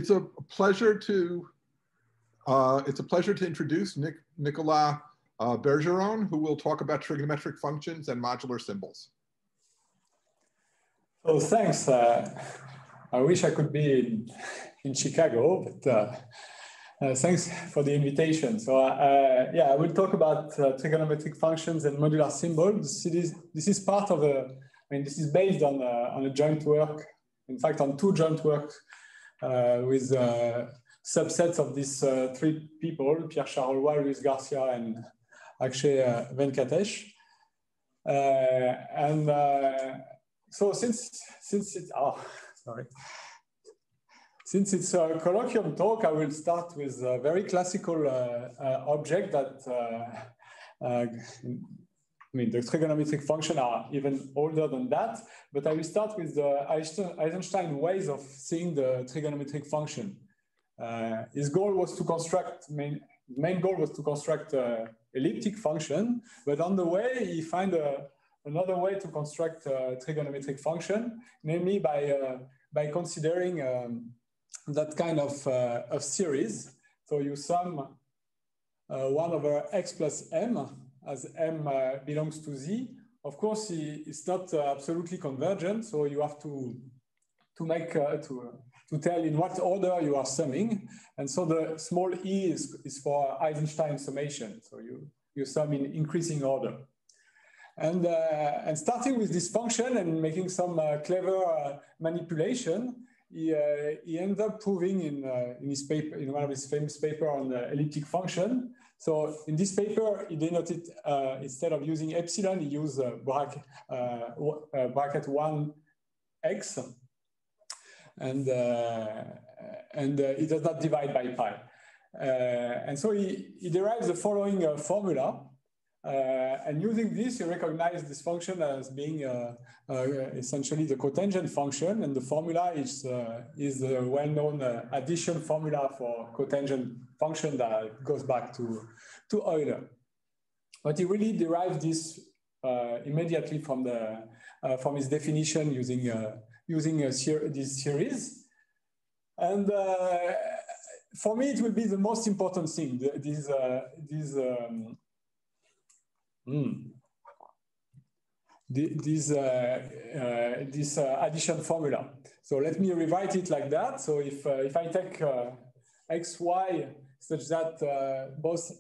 it's a pleasure to introduce Nicolas Bergeron, who will talk about trigonometric functions and modular symbols. Oh, thanks. I wish I could be in Chicago, but thanks for the invitation. So yeah, I will talk about trigonometric functions and modular symbols. This is part of this is based on a joint work. In fact, on two joint works with subsets of these three people: Pierre-Charles Roy, Luis Garcia, and Akshay Venkatesh. So since it's a colloquium talk, I will start with a very classical object that the trigonometric functions are even older than that, but I will start with the Eisenstein ways of seeing the trigonometric function. His goal was to construct, main goal was to construct an elliptic function, but on the way he found another way to construct a trigonometric function, namely by considering that kind of series. So you sum 1 over x plus m, as m belongs to z. Of course, it's not absolutely convergent, so you have to make to tell in what order you are summing. And so the small e is for Eisenstein summation. So you sum in increasing order. And starting with this function and making some clever manipulation, he ended up proving in his paper, in one of his famous paper on the elliptic function. So in this paper, he denoted, instead of using epsilon, he used bracket 1x, and it does not divide by pi. And so he derives the following formula. And using this, you recognize this function as being essentially the cotangent function, and the formula is the well-known addition formula for cotangent function that goes back to Euler. But he really derives this immediately from his definition using this series. And for me, it will be the most important thing. This addition formula. So let me rewrite it like that. So if I take x, y, such that both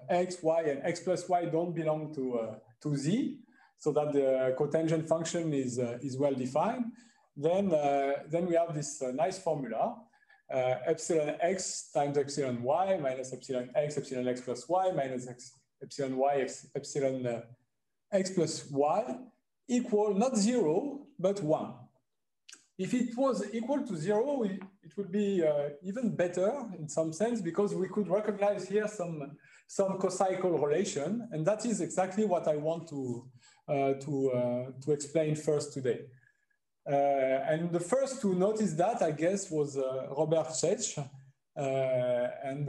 x, y, and x plus y don't belong to z, so that the cotangent function is well defined, then we have this nice formula. Epsilon x times epsilon y minus epsilon x plus y minus epsilon y epsilon x plus y equal not 0 but 1. If it was equal to 0, it would be even better in some sense, because we could recognize here some cocycle relation, and that is exactly what I want to explain first today. And the first to notice that, I guess, was Robert Čech, and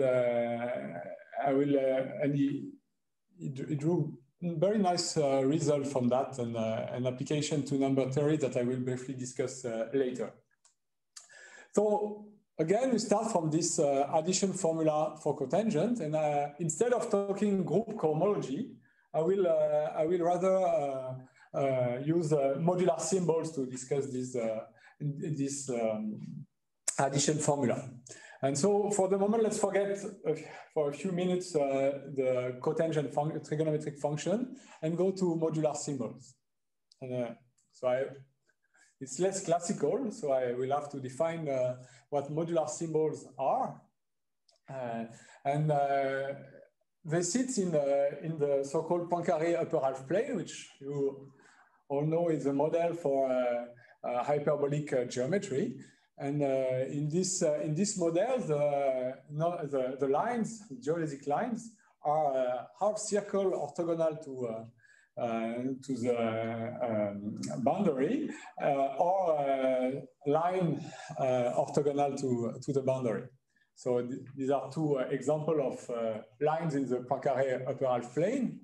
he drew very nice result from that, and an application to number theory that I will briefly discuss later. So again, we start from this addition formula for cotangent, and instead of talking group cohomology, I will rather use modular symbols to discuss this addition formula. And so for the moment, let's forget for a few minutes the cotangent trigonometric function and go to modular symbols. And it's less classical, so I will have to define what modular symbols are. They sit in the so-called Poincaré upper half plane, which you all know is a model for hyperbolic geometry. And in this model, the lines, geodesic lines, are half circle orthogonal to the boundary, or line orthogonal to the boundary. So these are two examples of lines in the Poincaré upper half plane.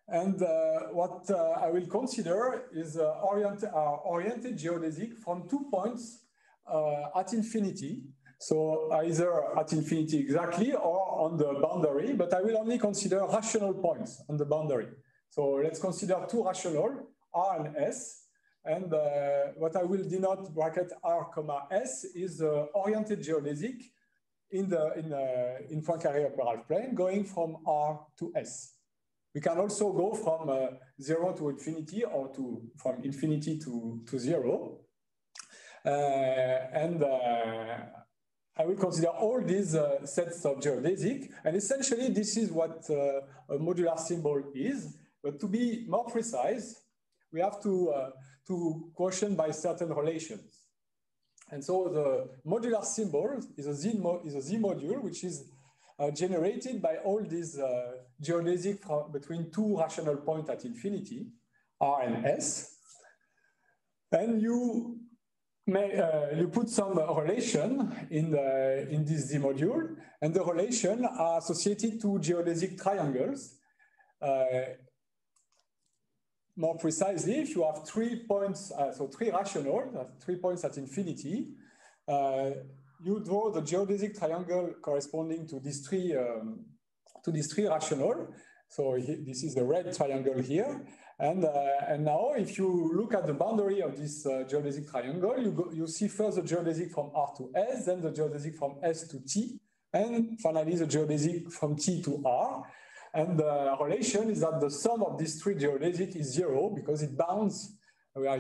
And what I will consider is oriented geodesic from 2 points at infinity. So either at infinity exactly or on the boundary, but I will only consider rational points on the boundary. So let's consider two rational, R and S. And what I will denote bracket R comma S is the oriented geodesic in Poincaré upper half plane going from R to S. We can also go from 0 to infinity or from infinity to 0. I will consider all these sets of geodesic. And essentially, this is what a modular symbol is. But to be more precise, we have to quotient by certain relations. And so the modular symbol is a Z module, which is generated by all these geodesic between two rational points at infinity, R and S. And you put some relation in this Z module, and the relation are associated to geodesic triangles. More precisely, if you have 3 points, so 3 rational, 3 points at infinity, you draw the geodesic triangle corresponding to these three rational. So this is the red triangle here. And now if you look at the boundary of this geodesic triangle, you see first the geodesic from R to S, then the geodesic from S to T, and finally the geodesic from T to R. And the relation is that the sum of these three geodesic is 0 because it bounds, we are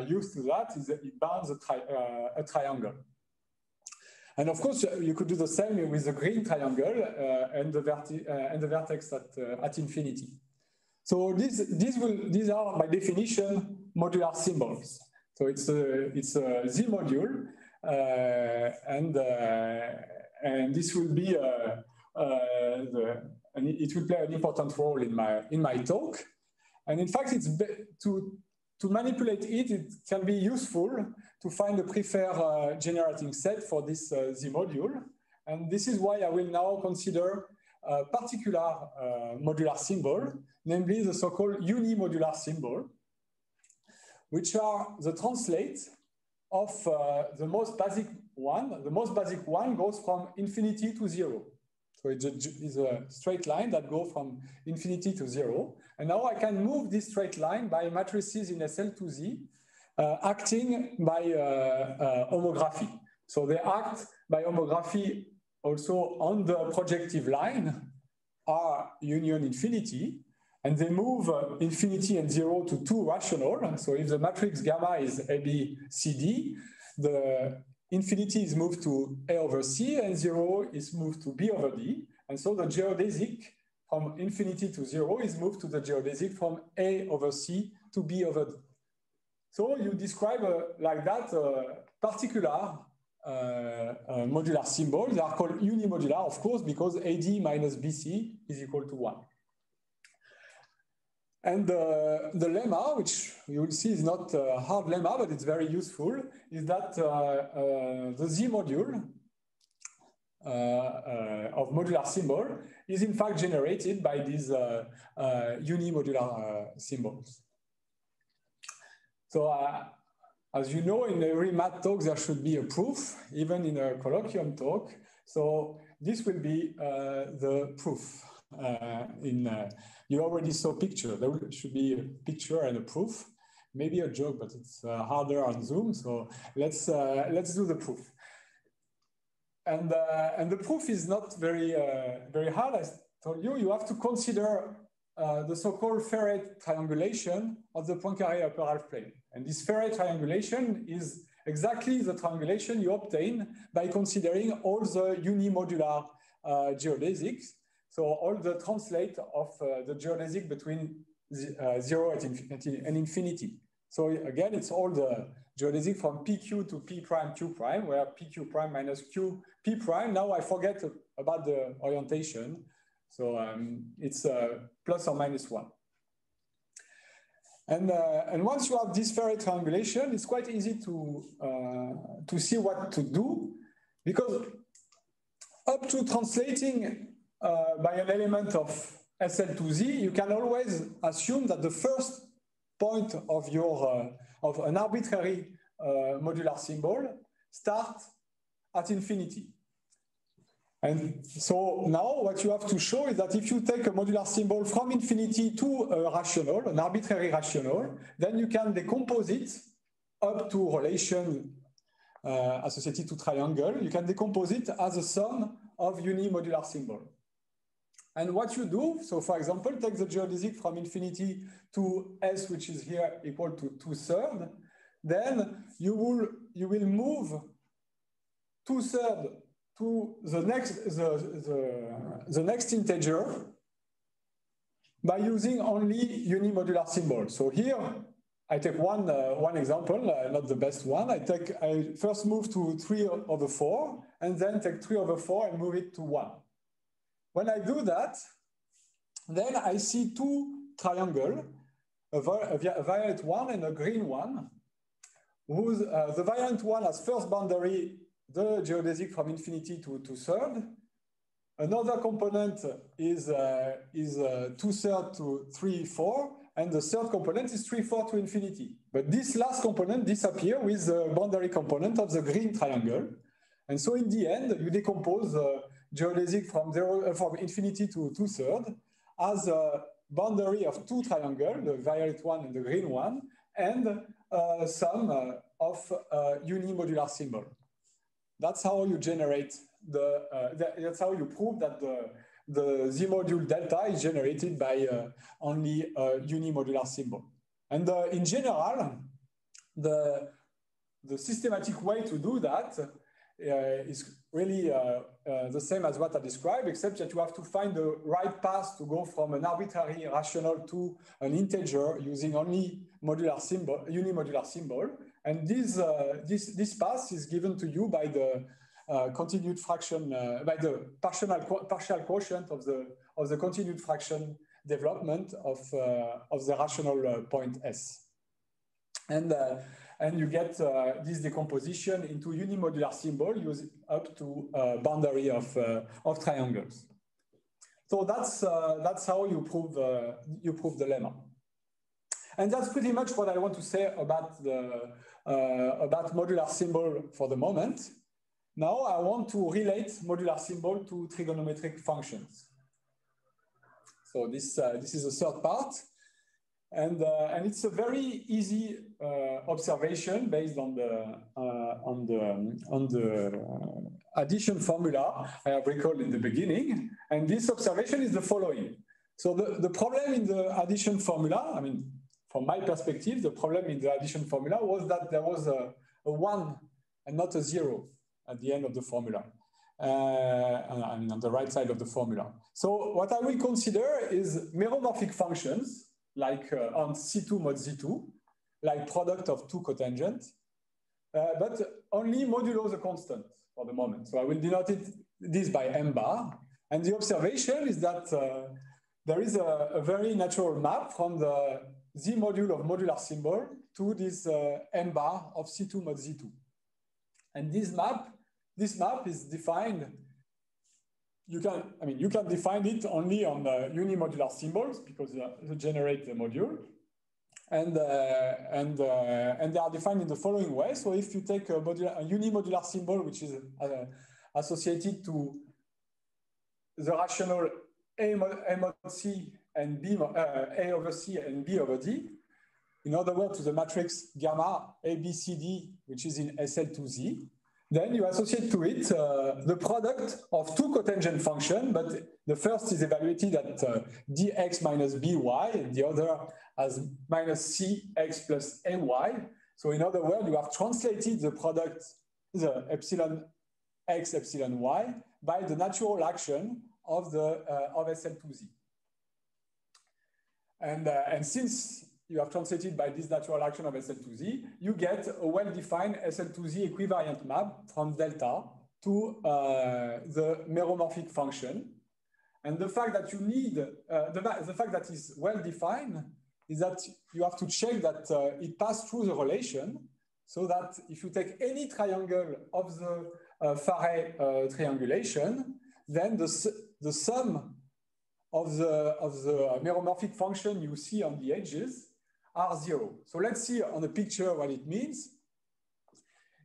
used to that, it bounds a triangle. And of course, you could do the same with the green triangle and the vertex at infinity. So these are by definition modular symbols. So it's a Z module, and this will be and it will play an important role in my talk. And in fact, to manipulate it, it can be useful to find a preferred generating set for this Z module. And this is why I will now consider a particular modular symbol, namely the so-called unimodular symbol, which are the translate of the most basic one. The most basic one goes from infinity to 0. So it is a straight line that goes from infinity to 0. And now I can move this straight line by matrices in SL2Z, acting by homography. So they act by homography also on the projective line, R union infinity, and they move infinity and 0 to 2 rational. So if the matrix gamma is ABCD, the infinity is moved to A over C, and 0 is moved to B over D. And so the geodesic from infinity to 0 is moved to the geodesic from A over C to B over D. So you describe like that particular modular symbol. They are called unimodular, of course, because AD minus BC is equal to 1. And the lemma, which you will see is not a hard lemma, but it's very useful, is that the Z module of modular symbol is in fact generated by these unimodular symbols. So as you know, in every math talk, there should be a proof, even in a colloquium talk. So this will be the proof. You already saw a picture. There should be a picture and a proof. Maybe a joke, but it's harder on Zoom. So let's do the proof. And the proof is not very hard. I told you, you have to consider the so-called Ferret triangulation of the Poincaré upper half plane. And this Ferret triangulation is exactly the triangulation you obtain by considering all the unimodular geodesics. So all the translate of the geodesic between 0 and infinity. So again, it's all the geodesic from PQ to P prime Q prime, where PQ prime minus Q P prime. Now I forget about the orientation. So it's plus or minus 1. And once you have this Ferret triangulation, it's quite easy to see what to do, because up to translating by an element of SL2Z, you can always assume that the first point of your of an arbitrary modular symbol start at infinity. And so now what you have to show is that if you take a modular symbol from infinity to a rational, an arbitrary rational, then you can decompose it up to relation associated to triangle. You can decompose it as a sum of unimodular symbol. And what you do, so for example, take the geodesic from infinity to S, which is here equal to 2/3, then you will move 2/3 to the next integer by using only unimodular symbol. So here I take one example, not the best one. I first move to 3/4 and then take 3/4 and move it to 1. When I do that, then I see two triangles, a violet one and a green one, whose the violet one has first boundary the geodesic from infinity to 2/3. Another component is 2/3 to 3/4, and the third component is 3/4 to infinity. But this last component disappears with the boundary component of the green triangle. And so in the end, you decompose the geodesic from infinity to 2/3 as a boundary of two triangles, the violet one and the green one, and a sum of unimodular symbol. That's how you generate that's how you prove that the Z-module delta is generated by only a unimodular symbol. And in general, the systematic way to do that is really the same as what I described, except that you have to find the right path to go from an arbitrary rational to an integer using only unimodular symbol. And this path is given to you by the continued fraction, by the partial quotient of the continued fraction development of the rational point S. And you get this decomposition into unimodular symbol using up to boundary of triangles. So that's how you prove the lemma. And that's pretty much what I want to say about modular symbol for the moment. Now I want to relate modular symbol to trigonometric functions. So this is the third part. And it's a very easy observation based on the addition formula I have recalled in the beginning. And this observation is the following. So the problem in the addition formula, I mean, from my perspective, the problem in the addition formula was that there was a 1 and not a 0 at the end of the formula. I mean, on the right side of the formula. So what I will consider is meromorphic functions, like on C2 mod Z2, like product of two cotangents, but only modulo the constant for the moment. So I will denote this by m bar. And the observation is that there is a very natural map from the Z module of modular symbol to this m bar of C2 mod Z2. And this map is defined. You can define it only on unimodular symbols because they generate the module, and they are defined in the following way. So if you take a unimodular symbol which is associated to the rational A mod C and B A over C and B over D, in other words, to the matrix gamma A B C D, which is in SL2Z. Then you associate to it the product of two cotangent functions, but the first is evaluated at dx minus by, and the other as minus cx plus ay. So in other words, you have translated the product, the epsilon x, epsilon y, by the natural action of SL2Z. And since you have translated by this natural action of SL2Z, you get a well-defined SL2Z equivariant map from delta to the meromorphic function. And the fact that you need, the fact that is well-defined is that you have to check that it passed through the relation, so that if you take any triangle of the Farey triangulation, then the sum of the meromorphic function you see on the edges are 0. So let's see on the picture what it means.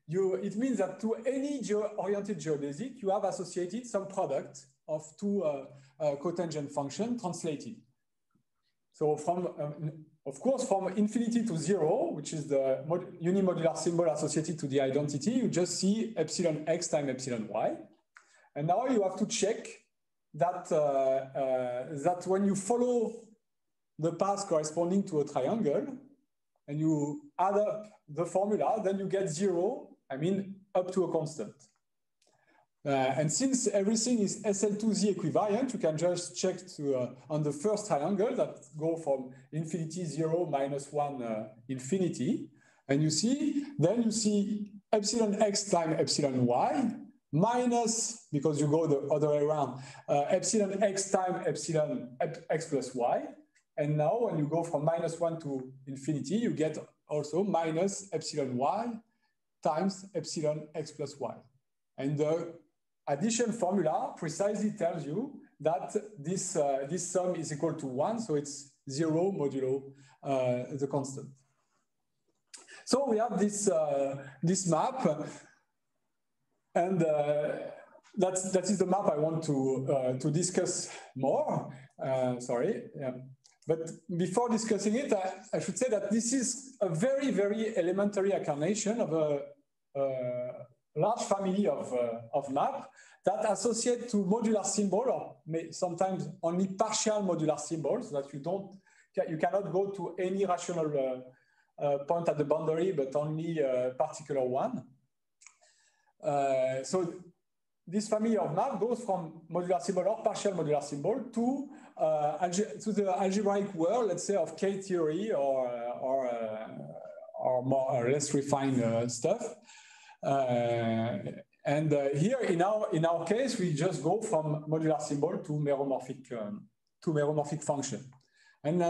it means that to any oriented geodesic, you have associated some product of two cotangent functions translated. So from, of course, from infinity to 0, which is the unimodular symbol associated to the identity, you just see epsilon x times epsilon y. And now you have to check that, that when you follow the path corresponding to a triangle, and you add up the formula, then you get 0, I mean, up to a constant. And since everything is SL2Z equivariant, you can just check on the first triangle that go from infinity 0 minus 1 infinity. And you see, then you see epsilon x times epsilon y minus, because you go the other way around, epsilon x times epsilon x plus y. And now when you go from -1 to infinity, you get also minus epsilon y times epsilon x plus y. And the addition formula precisely tells you that this sum is equal to 1, so it's 0 modulo the constant. So we have this, this map, and that is the map I want to discuss more. Sorry. Yeah. But before discussing it, I should say that this is a very, very elementary incarnation of a large family of map that associate to modular symbol, or sometimes only partial modular symbols, so that you cannot go to any rational point at the boundary, but only a particular one. So this family of map goes from modular symbol or partial modular symbol to the algebraic world, let's say, of K-theory or more or less refined stuff. And here, in our case, we just go from modular symbol to meromorphic function. And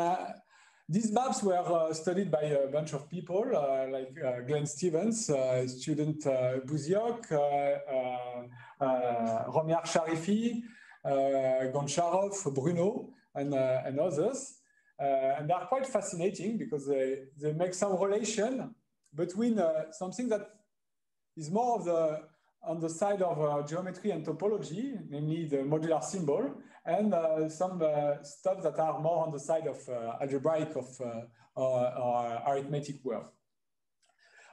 these maps were studied by a bunch of people, like Glenn Stevens, student Buziok, Romiar Sharifi, Goncharov, Bruno, and others. And they are quite fascinating because they make some relation between something that is more of on the side of geometry and topology, namely the modular symbol, and some stuff that are more on the side of algebraic or arithmetic world.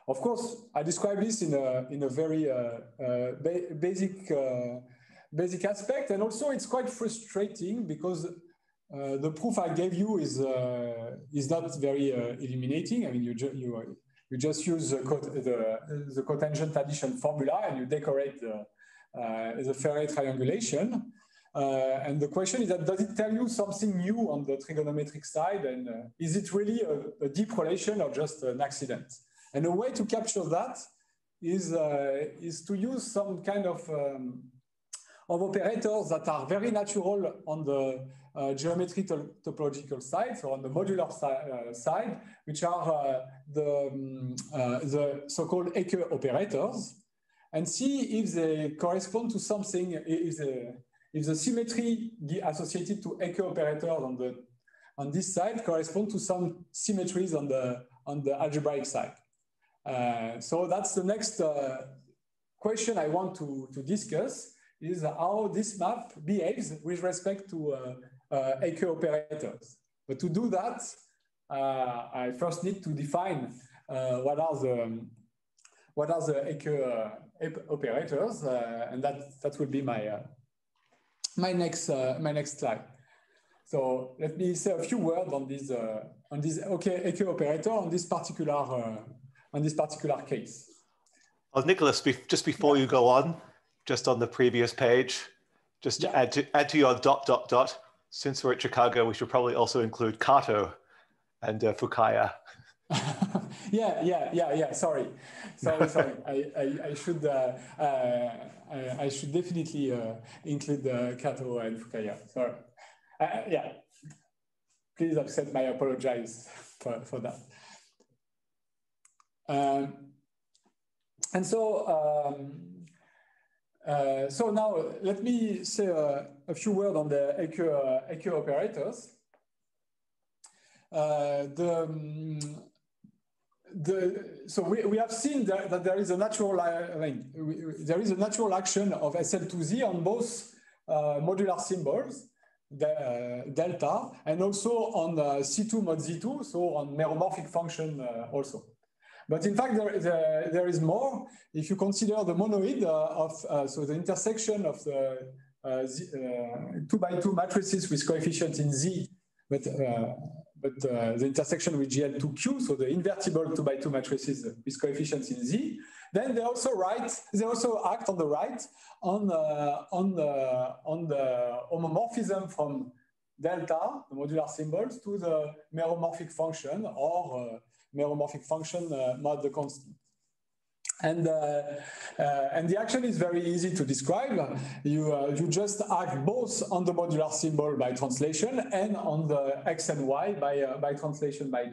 Of course, I describe this in a very basic aspect, and also it's quite frustrating because the proof I gave you is not very illuminating. I mean, you just use the cotangent addition formula and you decorate the Ferré triangulation. And the question is that, does it tell you something new on the trigonometric side? And is it really a deep relation or just an accident? And a way to capture that is to use some kind of operators that are very natural on the geometry topological side, so on the modular side, which are the so-called Ecke operators, and see if they correspond to something, if the symmetry associated to Ecke operators on this side correspond to some symmetries on the algebraic side. So that's the next question I want to discuss, is how this map behaves with respect to Ecke operators. But to do that, I first need to define what are the Ecke operators, and that will be my my next slide. So let me say a few words on this Ecke operator on this particular case. Oh, Nicholas, just before you go on, just on the previous page, just to add to your ... Since we're at Chicago, we should probably also include Kato and Fukaya. Yeah. Sorry. I should definitely include Kato and Fukaya. Sorry. Yeah. Please accept my apologies for that. And so now let me say a few words on the Ecke operators. so we have seen that there is a natural, there is a natural action of SL2Z on both modular symbols, delta, and also on C2 mod Z2, so on meromorphic function also. But in fact, there is more. If you consider the monoid so the intersection of the 2x2 matrices with coefficients in Z, but the intersection with GL2Q, so the invertible 2x2 matrices with coefficients in Z, then they also act on the right on the homomorphism from delta, the modular symbols, to the meromorphic function or meromorphic function mod the constant. And the action is very easy to describe. You just act both on the modular symbol by translation and on the x and y by translation by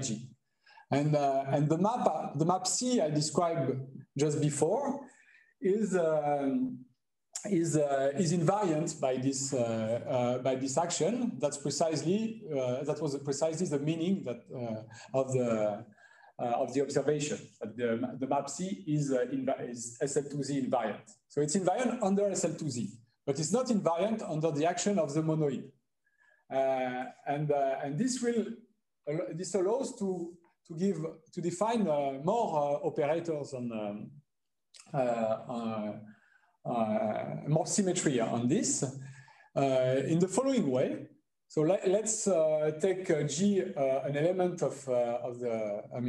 G. And the map C I described just before is invariant by this action. That's precisely that was precisely the meaning that of the observation that the map C is SL2Z invariant. So it's invariant under SL2Z, but it's not invariant under the action of the monoid. And this allows to define more operators on more symmetry on this in the following way. So let's take G, an element of the, a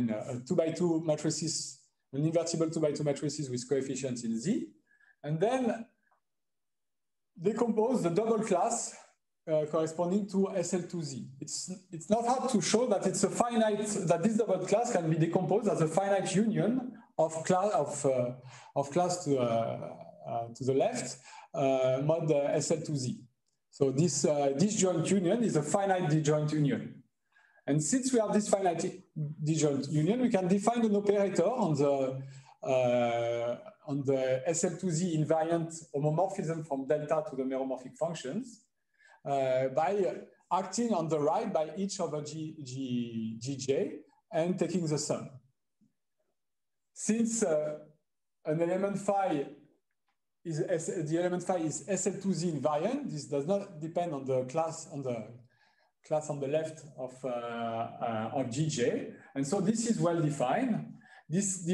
2x2 matrices, an invertible 2x2 matrices with coefficients in Z, and then decompose the double class corresponding to SL2Z. It's not hard to show that it's a finite, that this double class can be decomposed as a finite union of class to the left mod SL2Z. So this disjoint union is a finite disjoint union. And since we have this finite disjoint union, we can define an operator on the SL2Z invariant homomorphism from delta to the meromorphic functions by acting on the right by each over Gj and taking the sum. Since an element phi the element phi is SL2Z invariant, this does not depend on the class on the left of Gj, and so this is well defined. This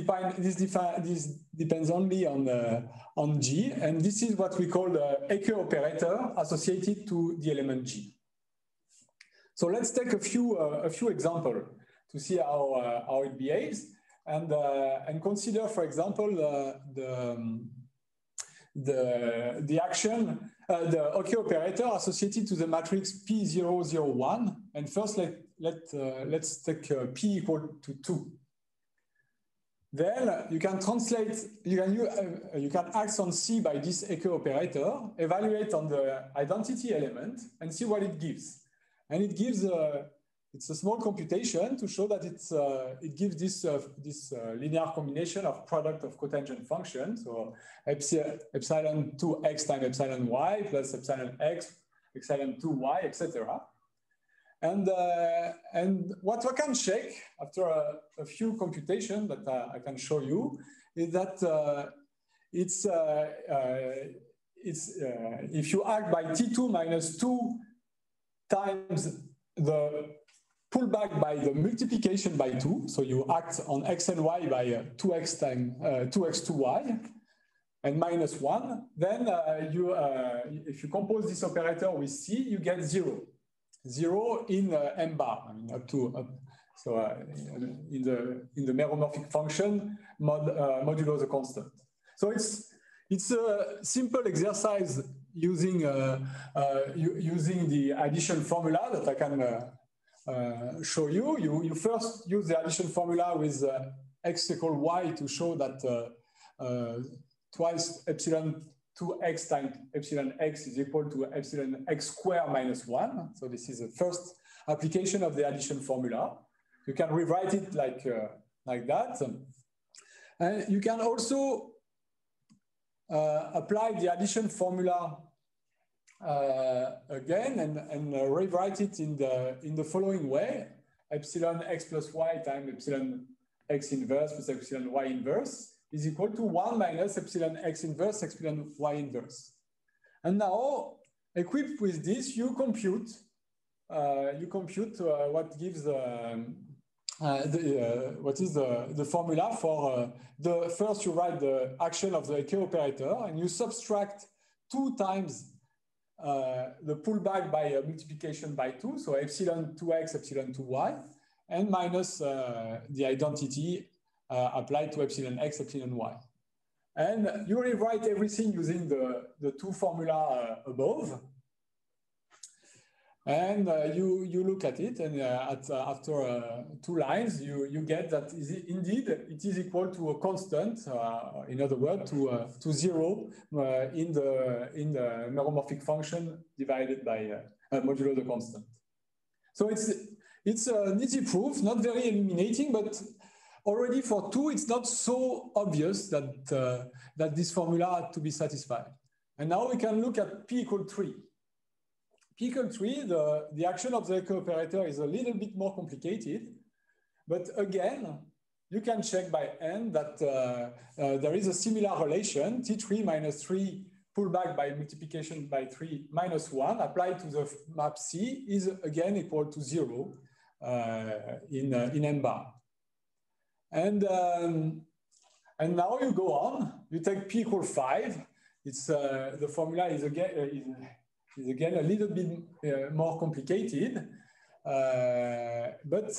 depends only on G, and this is what we call the Eke operator associated to the element G. So let's take a few examples to see how it behaves, and consider, for example, the action, the Eke operator associated to the matrix P001. And first, let's take P equal to 2. Then you can translate, you can act on C by this Eke operator, evaluate on the identity element, and see what it gives. And it gives it's a small computation to show that it gives this linear combination of product of cotangent functions, so epsilon 2x times epsilon y plus epsilon x, epsilon 2y, etc. And what I can check after a few computations that I can show you is that if you act by T2 minus 2 times the pullback by the multiplication by 2, so you act on x and y by 2x times 2x 2y and minus 1, then if you compose this operator with C, you get 0. 0 in m bar, so in the meromorphic function modulo the constant. So it's a simple exercise using the addition formula that I can show you. You first use the addition formula with x equal y to show that twice epsilon 2x times epsilon x is equal to epsilon x squared minus 1. So this is the first application of the addition formula. You can rewrite it like that. And you can also apply the addition formula again and rewrite it in the following way. epsilon x plus y times epsilon x inverse plus epsilon y inverse is equal to 1 minus epsilon x inverse epsilon y inverse. And now, equipped with this, you compute what gives what is the formula for first you write the action of the Eke operator and you subtract 2 times the pullback by multiplication by 2, so epsilon 2x, epsilon 2y, and minus the identity applied to epsilon x, epsilon y. And you rewrite everything using the 2 formula above. And you look at it, and after 2 lines, you get that indeed it is equal to a constant. In other words, to 0 in the meromorphic function divided by modulo the constant. So it's an easy proof, not very illuminating, but already for 2, it's not so obvious that that this formula had to be satisfied. And now we can look at p equal 3. P equal 3, the action of the Eke operator is a little bit more complicated, but again, you can check by n that there is a similar relation, T3 minus 3 pullback by multiplication by 3 minus 1 applied to the map C is again equal to 0 in M bar. And now you go on, you take P equal 5, it's, the formula is again a little bit more complicated, but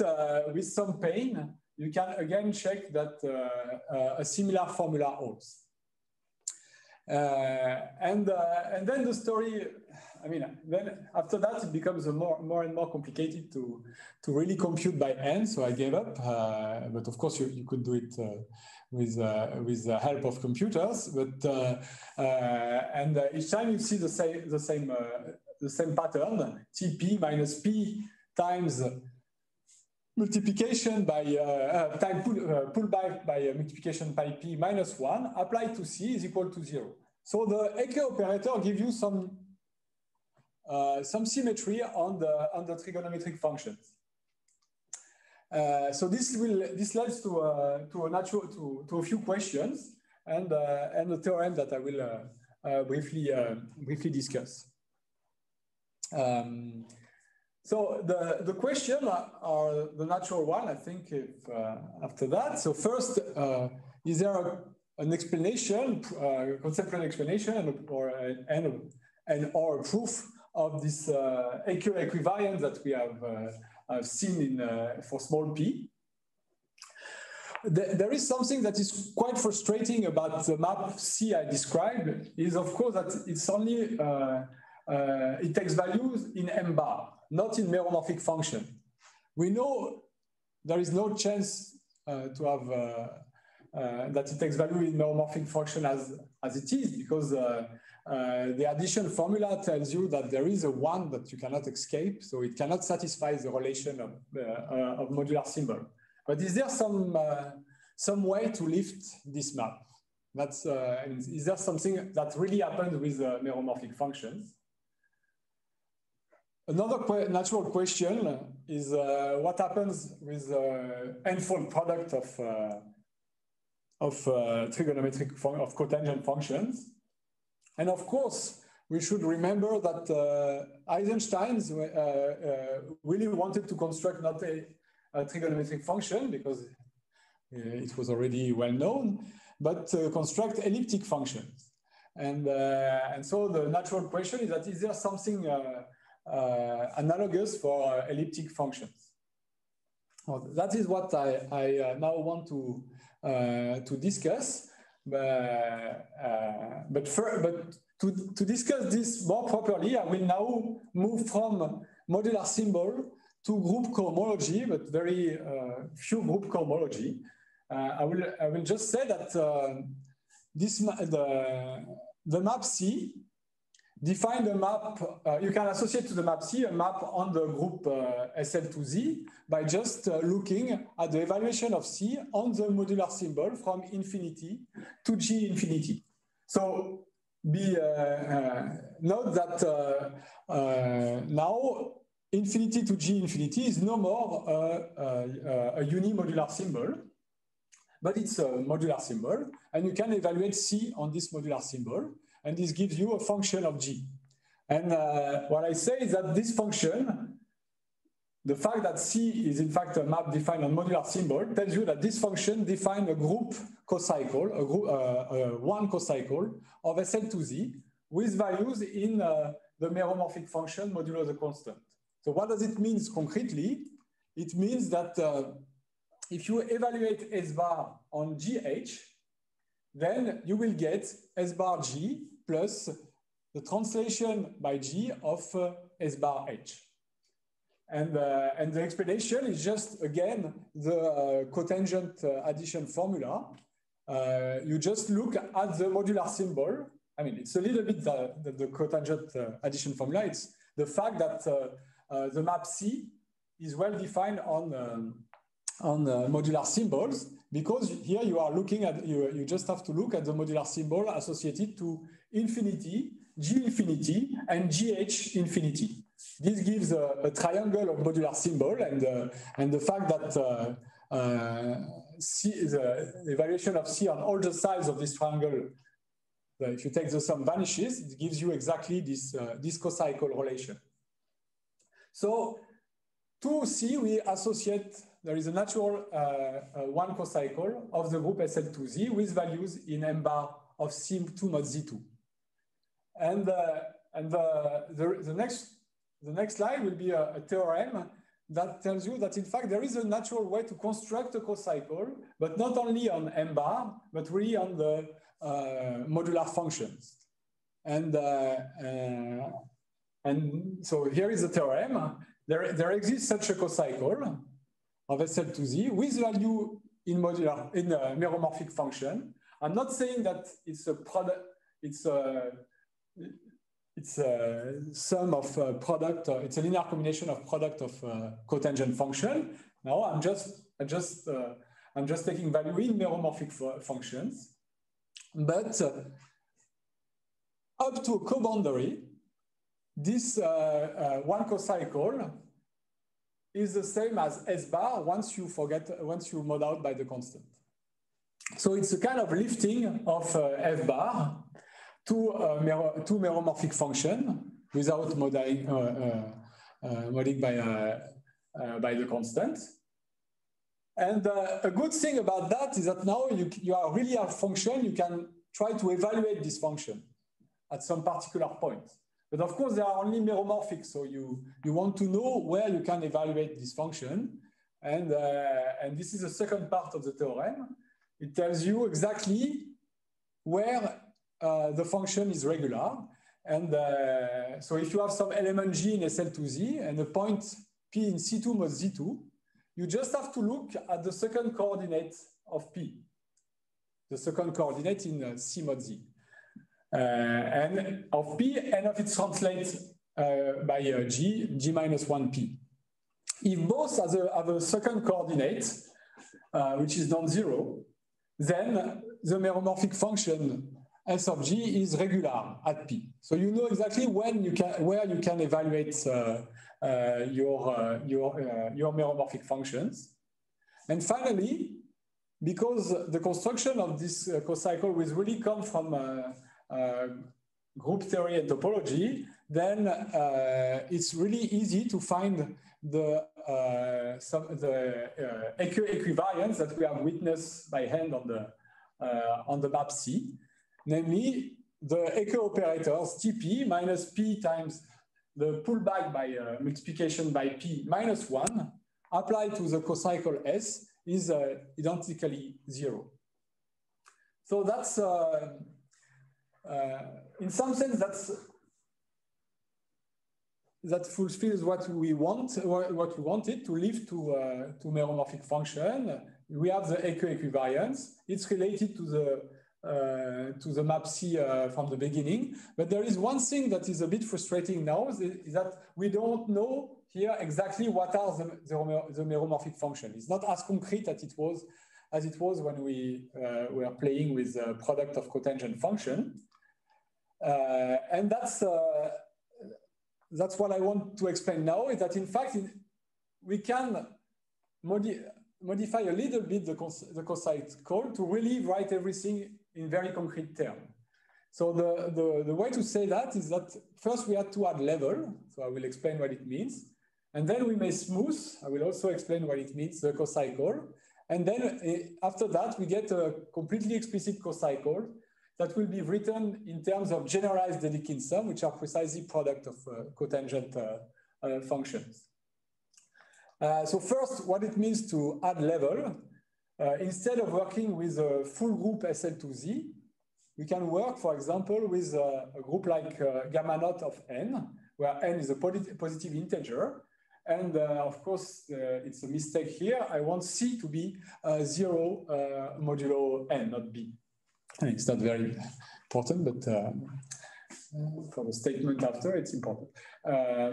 with some pain, you can again check that a similar formula holds. And then the story, I mean, then after that, it becomes more and more complicated to really compute by n, so I gave up, but of course you could do it with the help of computers, but and each time you see the same pattern, Tp minus p times multiplication by pullback by multiplication by p minus 1 applied to C is equal to 0. So the Eke operator gives you some symmetry on the trigonometric functions. So this leads to a few questions and a theorem that I will briefly discuss. So the question are the natural one, I think, after that. So first, is there an explanation, conceptual explanation, or or a proof of this Eke equivariance that we have seen for small p? There is something that is quite frustrating about the map C I described, is of course that it's only, it takes values in M bar, not in meromorphic function. We know there is no chance to have that it takes value in meromorphic function as it is, because the addition formula tells you that there is a 1 that you cannot escape, so it cannot satisfy the relation of modular symbol. But is there some way to lift this map? That's is there something that really happened with meromorphic functions? Another natural question is what happens with n-fold product of trigonometric of cotangent functions. And of course, we should remember that Eisenstein really wanted to construct not a trigonometric function, because it was already well known, but construct elliptic functions. And so the natural question is that, is there something analogous for elliptic functions? Well, that is what I now want to discuss. But to discuss this more properly, I will now move from modular symbol to group cohomology, but very few group cohomology. I will just say that the map C define a map. You can associate to the map C a map on the group SL2Z by just looking at the evaluation of C on the modular symbol from infinity to G infinity. So note that now infinity to G infinity is no more a unimodular symbol, but it's a modular symbol, and you can evaluate C on this modular symbol, and this gives you a function of G. And what I say is that this function, the fact that C is in fact a map defined on modular symbol, tells you that this function defines a group cocycle, one cocycle of SL2Z with values in the meromorphic function modulo the constant. So what does it mean concretely? It means that if you evaluate S bar on GH, then you will get S bar G plus the translation by G of S bar H. And the explanation is just, again, the cotangent addition formula. You just look at the modular symbol. I mean, it's a little bit the cotangent addition formula. It's the fact that the map C is well defined on modular symbols, because here you are looking at, you just have to look at the modular symbol associated to infinity, G infinity, and GH infinity. This gives a triangle of modular symbol, and the fact that C is the evaluation of C on all the sides of this triangle, if you take the sum vanishes, it gives you exactly this, this cocycle relation. So to C, we associate, there is a natural one cocycle of the group SL2Z with values in M bar of C2 mod Z2. And the next slide will be a theorem that tells you that in fact there is a natural way to construct a cocycle, but not only on M bar, but really on the modular functions. And so here is the theorem. There exists such a cocycle of SL2Z with value in modular, in a meromorphic function. I'm not saying that it's a product, it's a sum of product, it's a linear combination of product of cotangent function. Now I'm just taking value in meromorphic functions, but up to a co-boundary, this one cocycle is the same as S bar once you mod out by the constant. So it's a kind of lifting of F bar to meromorphic function without modding by the constant. And a good thing about that is that now you are really a function, you can try to evaluate this function at some particular point. But of course, they are only meromorphic, so you want to know where you can evaluate this function. And this is the second part of the theorem. It tells you exactly where the function is regular. And so if you have some element G in SL2Z and a point P in C2 mod Z2, you just have to look at the second coordinate of P, the second coordinate in C mod Z. And of P, and of its translate by G minus 1P. If both have a second coordinate, which is non-zero, then the meromorphic function S of G is regular at P. So you know exactly where you can evaluate your meromorphic functions. And finally, because the construction of this cocycle will really come from group theory and topology, then it's really easy to find the equivariance that we have witnessed by hand on the map C, namely the echo operators TP minus P times the pullback by multiplication by P minus 1 applied to the cocycle S is identically 0. So that's in some sense that fulfills what we wanted to lift to meromorphic function. We have the echo equivariance. It's related to the map C from the beginning. But there is one thing that is a bit frustrating now is that we don't know here exactly what are the meromorphic function. It's not as concrete as it was when we were playing with the product of cotangent function. And that's what I want to explain now, is that in fact, we can modify a little bit the cocycle to really write everything in very concrete terms. So the way to say that is that first we had to add level. So I will explain what it means. And then we may smooth. I will also explain what it means, the cocycle. And then after that, we get a completely explicit cocycle that will be written in terms of generalized Dedekind sum, which are precisely product of cotangent functions. So first, what it means to add level, instead of working with a full group SL2Z, we can work, for example, with a group like gamma naught of n, where n is a positive integer. And of course, it's a mistake here. I want C to be 0 modulo n, not B. And it's not very important, but for the statement after, it's important.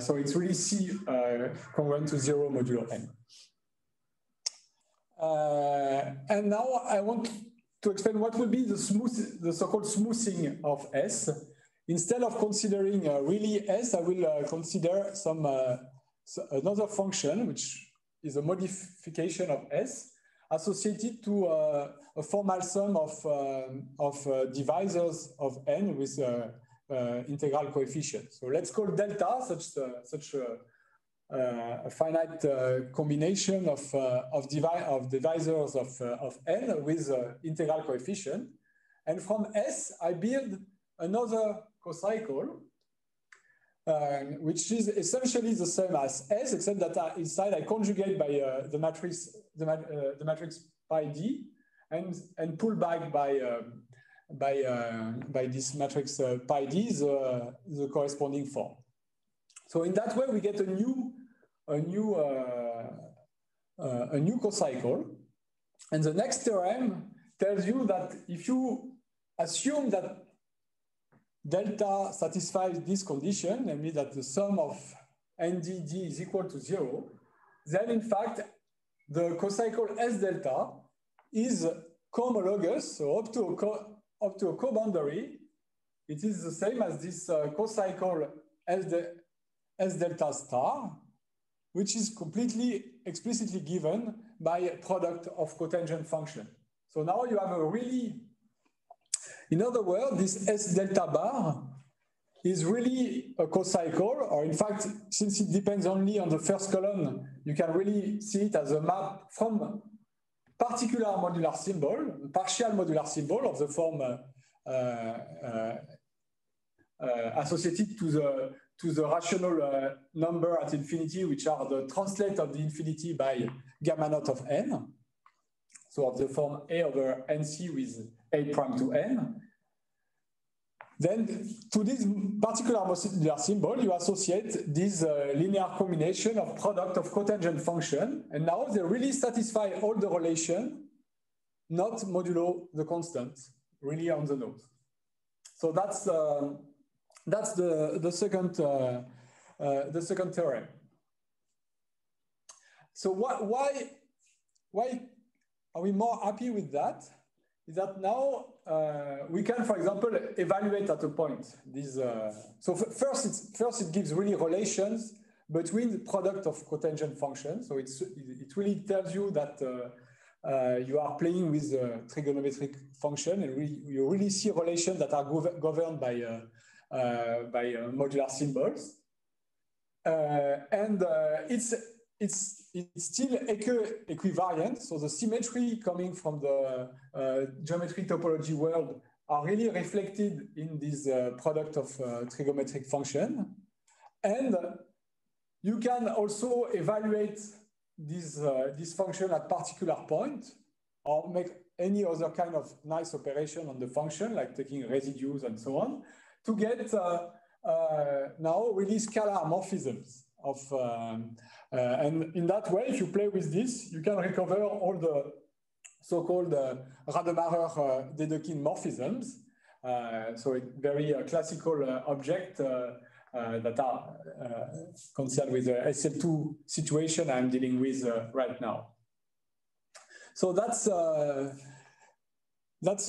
So it's really C congruent to 0 modulo n. And now I want to explain what will be the so-called smoothing of S. Instead of considering really S, I will consider some another function, which is a modification of S, associated to a formal sum of divisors of n with integral coefficients. So let's call delta such a finite combination of divisors of n with integral coefficient. And from S, I build another cocycle, which is essentially the same as S, except that inside I conjugate by the matrix pi d, and pull back by this matrix pi d the corresponding form. So in that way, we get a new cocycle, and the next theorem tells you that if you assume that delta satisfies this condition, namely that the sum of NDD is equal to 0, then in fact, the cocycle S delta is cohomologous, so up to a co-boundary, it is the same as this cocycle S delta star, which is completely explicitly given by a product of cotangent function. So now you have a really, in other words, this S delta bar is really a cocycle, or in fact, since it depends only on the first column, you can really see it as a map from particular modular symbol, partial modular symbol of the form associated to the rational number at infinity, which are the translate of the infinity by gamma naught of n. So of the form A over nc with A prime to n. Then to this particular modular symbol, you associate this linear combination of product of cotangent function. And now they really satisfy all the relation, not modulo the constant, really on the node. So that's the second theorem. So why are we more happy with that? Is that now we can, for example, evaluate at a point these. So first it gives really relations between the product of cotangent functions. So it really tells you that you are playing with a trigonometric function, and you really see relations that are governed by modular symbols, and it's still equivariant. So the symmetry coming from the geometry topology world are really reflected in this product of trigonometric function. And you can also evaluate this function at particular point, or make any other kind of nice operation on the function, like taking residues and so on, to get now really scalar morphisms of, and in that way, if you play with this, you can recover all the so-called Rademacher Dedekind morphisms. So a very classical object that are concerned with the SL2 situation I'm dealing with right now. So that's the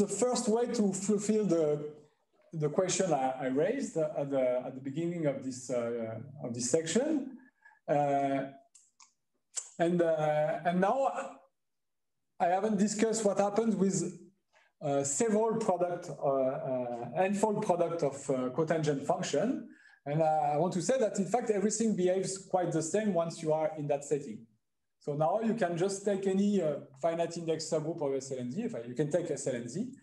first way to fulfill the question I raised at the beginning of this section, and now I haven't discussed what happens with several product, n-fold product of cotangent function. And I want to say that, in fact, everything behaves quite the same once you are in that setting. So now you can just take any finite index subgroup of SLNZ. You can take SLNZ,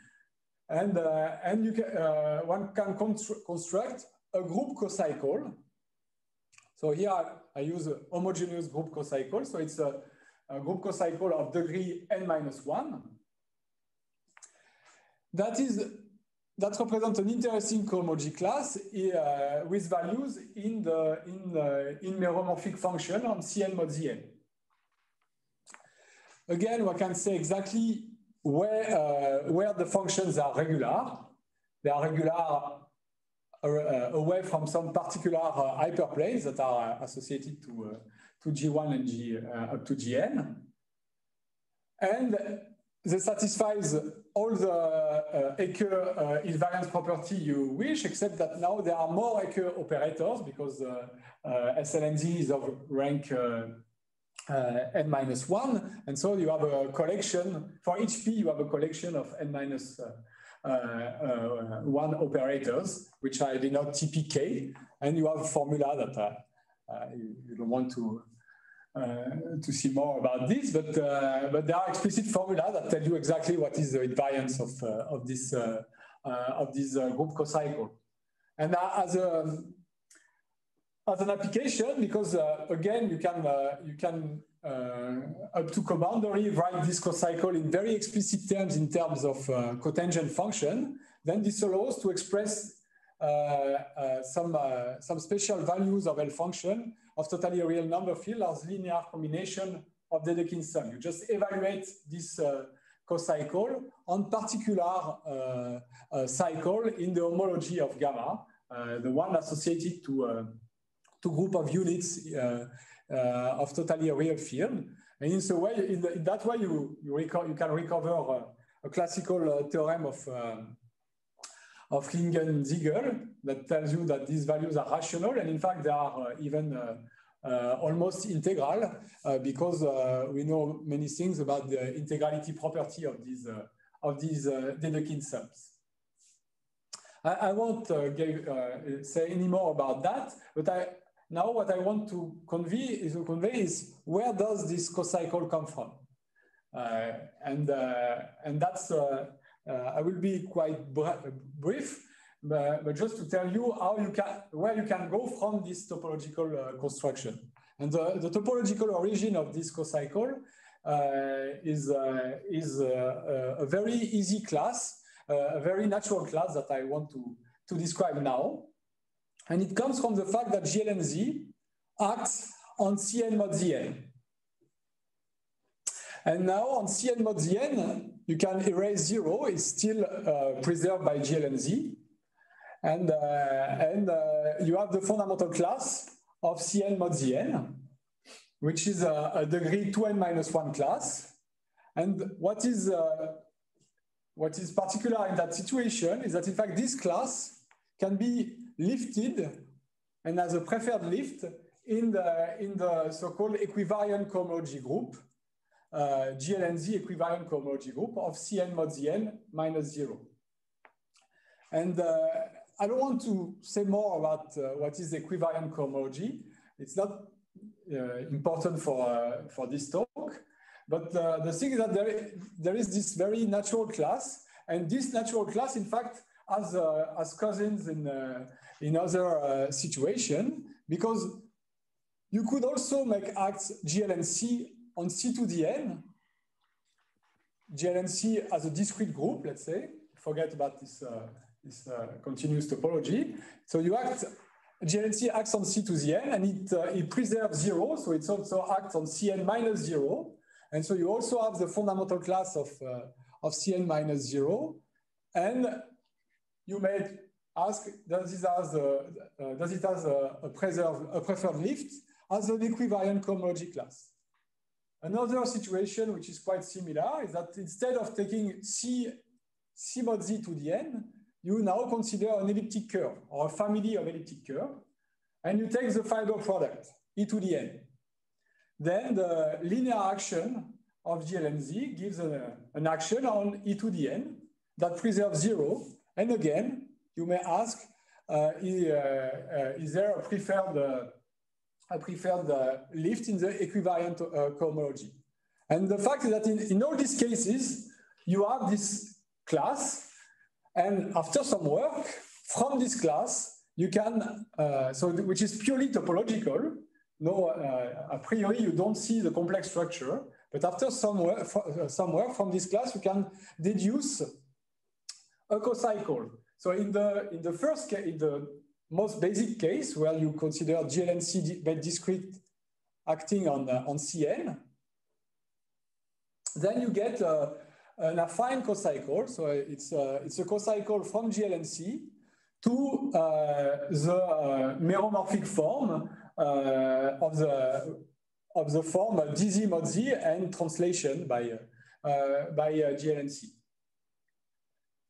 and you can, one can construct a group cocycle. So here I use a homogeneous group cocycle. So it's a group cocycle of degree n-1. That represents an interesting cohomology class with values in meromorphic function on Cn mod Zn. Again, we can say exactly where the functions are regular. They are regular away from some particular hyperplanes that are associated to G1 and G up to Gn. And they satisfies all the Eke invariance property you wish, except that now there are more Eke operators because SLNZ is of rank n-1. And so you have a collection, for each P, you have a collection of n-1 operators, which I denote TPK. And you have a formula that you don't want to see more about this, but there are explicit formula that tell you exactly what is the invariance of this group cocycle. And as an application, because again you can up to coboundary write this cocycle in very explicit terms in terms of cotangent function, then this allows to express some special values of L function of totally real number field as linear combination of Dedekind sum. You just evaluate this cocycle on particular cycle in the homology of gamma, the one associated to group of units of totally real field. And in that way, you can recover a classical theorem of Lingen-Ziegel that tells you that these values are rational, and in fact they are even almost integral because we know many things about the integrality property of these Dedekind sums. I won't say any more about that, but now what I want to convey is where does this cocycle come from, and that's. I will be quite brief, but just to tell you where you can go from this topological construction. And the topological origin of this cocycle is a very easy class, a very natural class that I want to describe now. And it comes from the fact that GLNZ acts on Cn mod Zn. And now on Cn mod Zn, you can erase 0, it's still preserved by GLNZ. And you have the fundamental class of Cn mod Zn, which is a degree 2n-1 class. And what is particular in that situation is that, in fact, this class can be lifted and as a preferred lift in the so-called equivariant cohomology group, GLNZ equivariant cohomology group of Cn mod Zn minus 0. And I don't want to say more about what is equivariant cohomology. It's not important for this talk. But the thing is that there is this very natural class. And this natural class, in fact, has cousins in other situations, because you could also make acts GLNC on C2Dn, GLNC as a discrete group, let's say. Forget about this continuous topology. So you GLNC acts on C2Zn, and it preserves 0, so it also acts on Cn minus 0. And so you also have the fundamental class of Cn minus 0. And you may ask, does it have a preferred lift as an equivariant cohomology class? Another situation which is quite similar is that instead of taking C mod Z to the n, you now consider an elliptic curve or a family of elliptic curve, and you take the fiber product, e to the n. Then the linear action of GLMZ gives an action on e to the n that preserves 0. And again, you may ask, is there a preferred lift in the equivariant cohomology? And the fact is that in all these cases, you have this class, and after some work from this class, you can, which is purely topological. No, a priori, you don't see the complex structure, but after some work from this class, you can deduce a cocycle. So in the first case, in the most basic case, where you consider GLMC bed discrete acting on Cn, then you get an affine cocycle. So it's a cocycle from GLMC to the meromorphic form of the form dz mod z and translation by GLMC.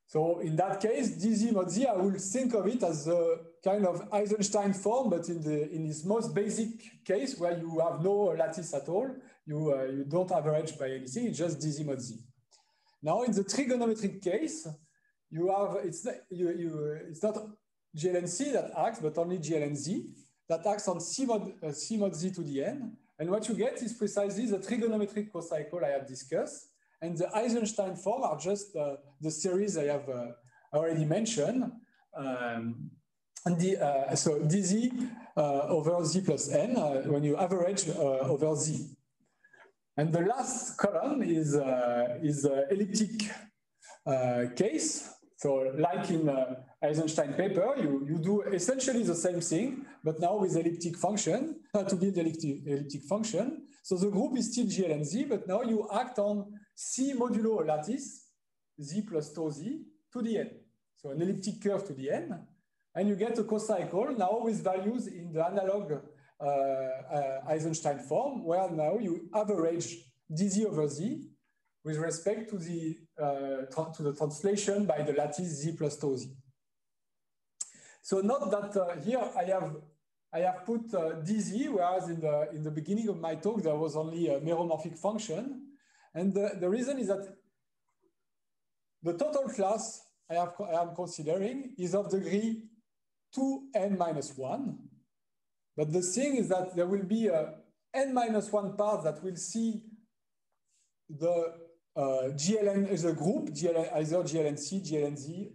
So in that case, dz mod z, I will think of it as a kind of Eisenstein form, but in this most basic case where you have no lattice at all, you don't average by anything, it's just dz mod z. Now in the trigonometric case, you have it's not GLMC that acts, but only GLMZ that acts on C mod z to the n. And what you get is precisely the trigonometric cocycle I have discussed. And the Eisenstein form are just the series I have already mentioned. So dz over z plus n when you average over z. And the last column is elliptic case. So like in Eisenstein paper, you do essentially the same thing, but now with elliptic function, to build elliptic function. So the group is still GLMZ, but now you act on C modulo lattice, z plus tau z to the n. So an elliptic curve to the n, and you get a cocycle now with values in the analog Eisenstein form, where now you average dz over z with respect to the translation by the lattice z plus tau z. So note that here I have put dz, whereas in the beginning of my talk there was only a meromorphic function, and the reason is that the total class I am considering is of degree 2n minus 1, but the thing is that there will be a n minus 1 part that will see the the group, either GLMC, GLMZ,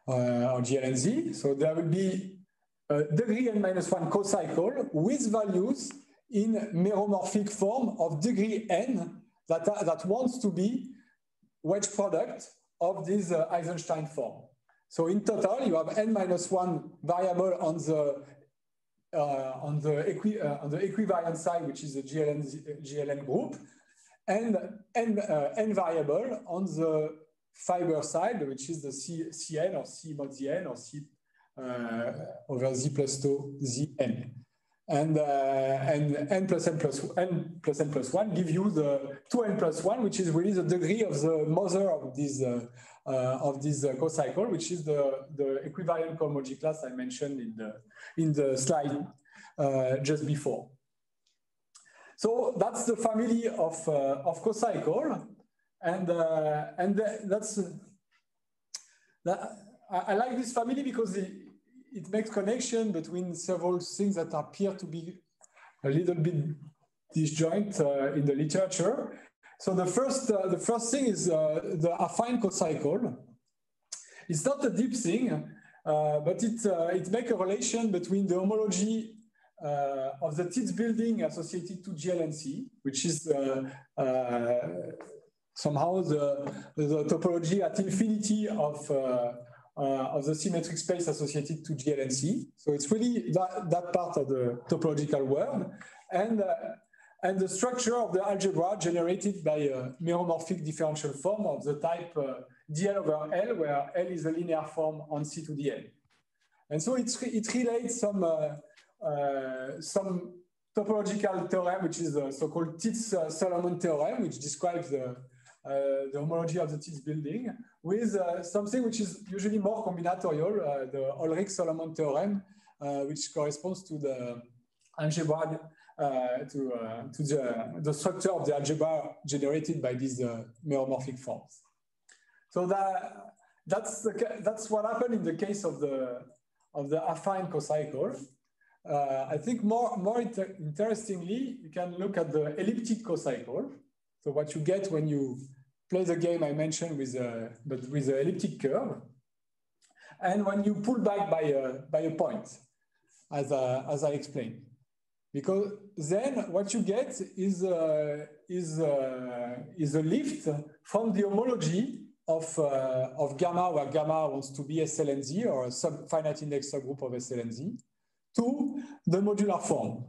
or GLMZ. So there will be a degree n minus 1 cocycle with values in meromorphic form of degree n that wants to be wedge product of this Eisenstein form. So in total, you have n minus 1 variable on the equivariant side, which is the GLN group, and n variable on the fiber side, which is the Cn or C mod Zn or C over Z plus tau Zn. And n plus n plus 1 give you the 2n plus 1, which is really the degree of the mother of this cocycle, which is the equivariant cohomology class I mentioned in the slide just before. So that's the family of cocycle, and I like this family because it makes connection between several things that appear to be a little bit disjoint in the literature. So the first thing is the affine cocycle. It's not a deep thing, but it makes a relation between the homology of the Tits building associated to GLMC, which is somehow the topology at infinity of the symmetric space associated to GLMC. So it's really that part of the topological world, and the structure of the algebra generated by a meromorphic differential form of the type dl over L, where L is a linear form on C to the N. And so it relates some topological theorem, which is the so-called Tits-Solomon theorem, which describes the homology of the Tilde building, with something which is usually more combinatorial, the Ulrich-Solomon theorem, which corresponds to the algebra, to the structure of the algebra generated by these meromorphic forms. So that's what happened in the case of the affine cocycle. I think more interestingly, you can look at the elliptic cocycle. So what you get when you play the game I mentioned with the elliptic curve, and when you pull back by a point, as I explained, because then what you get is a lift from the homology of gamma, where gamma wants to be SLNZ or a finite index subgroup of SLNZ, to the modular form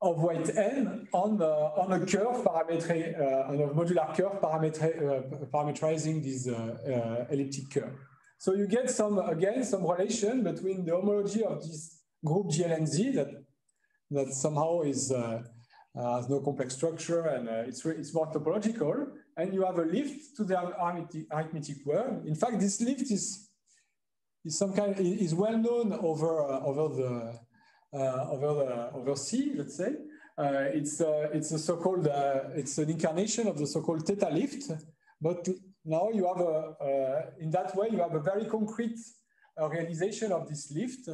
of weight n on a curve on a modular curve parametrizing this elliptic curve. So you get some relation between the homology of this group GLNZ that somehow has no complex structure and it's more topological, and you have a lift to the arithmetic world. In fact, this lift is well known over C, let's say. It's an incarnation of the so-called theta lift, but now you have in that way you have a very concrete realization of this lift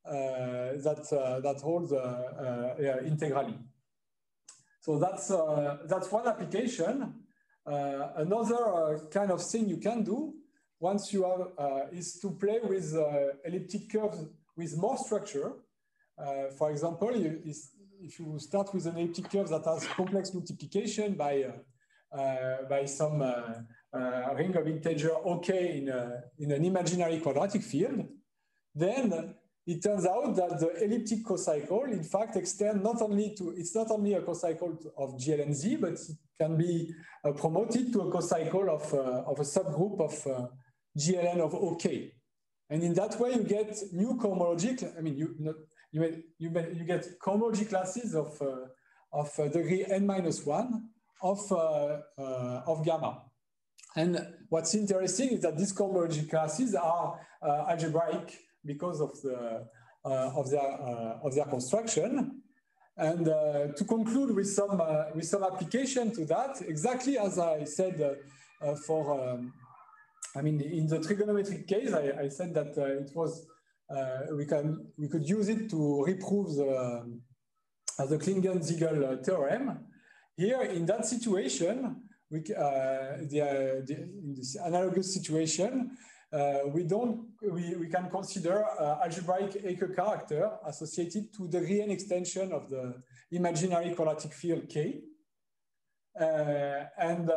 that holds integrally. So that's one application. Another kind of thing you can do once you have is to play with elliptic curves with more structure. For example, if you start with an elliptic curve that has complex multiplication by some ring of integer OK in an imaginary quadratic field, then it turns out that the elliptic cocycle, in fact, extends it's not only a cocycle of GLNZ, but it can be promoted to a cocycle of a subgroup of GLN of OK. And in that way, you get new cohomology. I mean, you get cohomology classes of degree n-1 of gamma. And what's interesting is that these cohomology classes are algebraic because of their construction. And to conclude with some application to that, exactly as I said I mean, in the trigonometric case, I said that it was we could use it to reprove the Klingen-Siegel theorem. Here, in that situation, in this analogous situation, we can consider algebraic Hecke character associated to the Riemann extension of the imaginary quadratic field K. And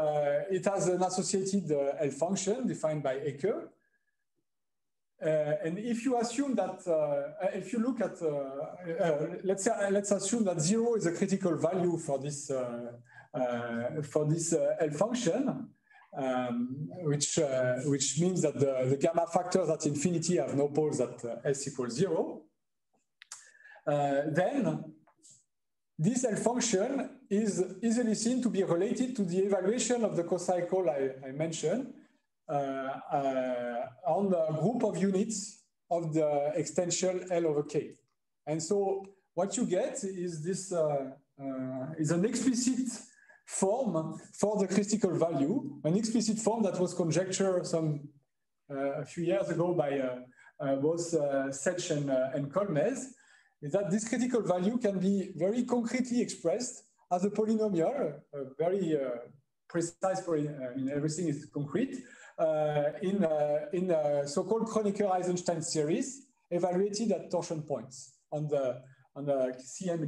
it has an associated L function defined by Hecke. And if you assume that, if you look at, let's assume that 0 is a critical value for this L function, which means that the gamma factors at infinity have no poles at S equals 0, then this L function is easily seen to be related to the evaluation of the cocycle I mentioned on the group of units of the extension L over K. And so what you get is this is an explicit form for the critical value, an explicit form that was conjectured a few years ago by both Setch and Kolmez, is that this critical value can be very concretely expressed as a polynomial, very precise, everything is concrete, in a so-called Kronecker-Eisenstein series evaluated at torsion points on the CM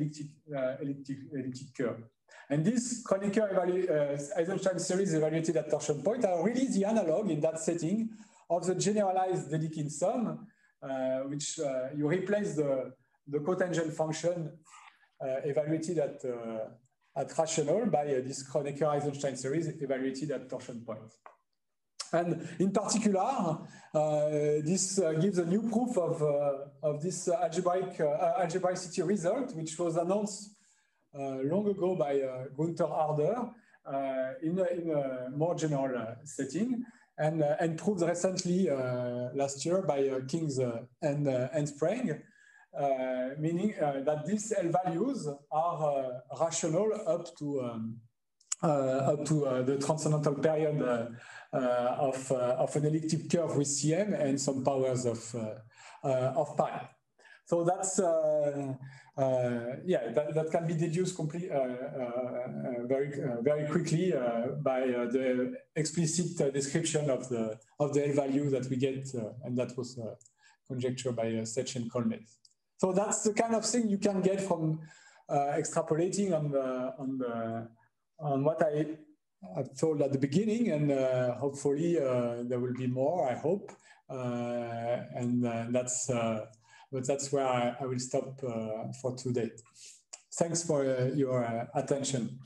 elliptic curve. And this Kronecker-Eisenstein series evaluated at torsion point are really the analog in that setting of the generalized Dedekind sum, which you replace the cotangent function evaluated at rational by this Kronecker-Eisenstein series evaluated at torsion point. And in particular, this gives a new proof of this algebraicity result, which was announced long ago by Gunther Harder in a more general setting, and proved recently last year by Kings and Sprague, meaning that these L values are rational up to the transcendental period of an elliptic curve with CM and some powers of pi. So that's that can be deduced very quickly by the explicit description of the L value that we get, and that was conjectured by Sech and Kolmez. So that's the kind of thing you can get from extrapolating on what I've told at the beginning, and hopefully there will be more, I hope, but that's where I will stop for today. Thanks for your attention.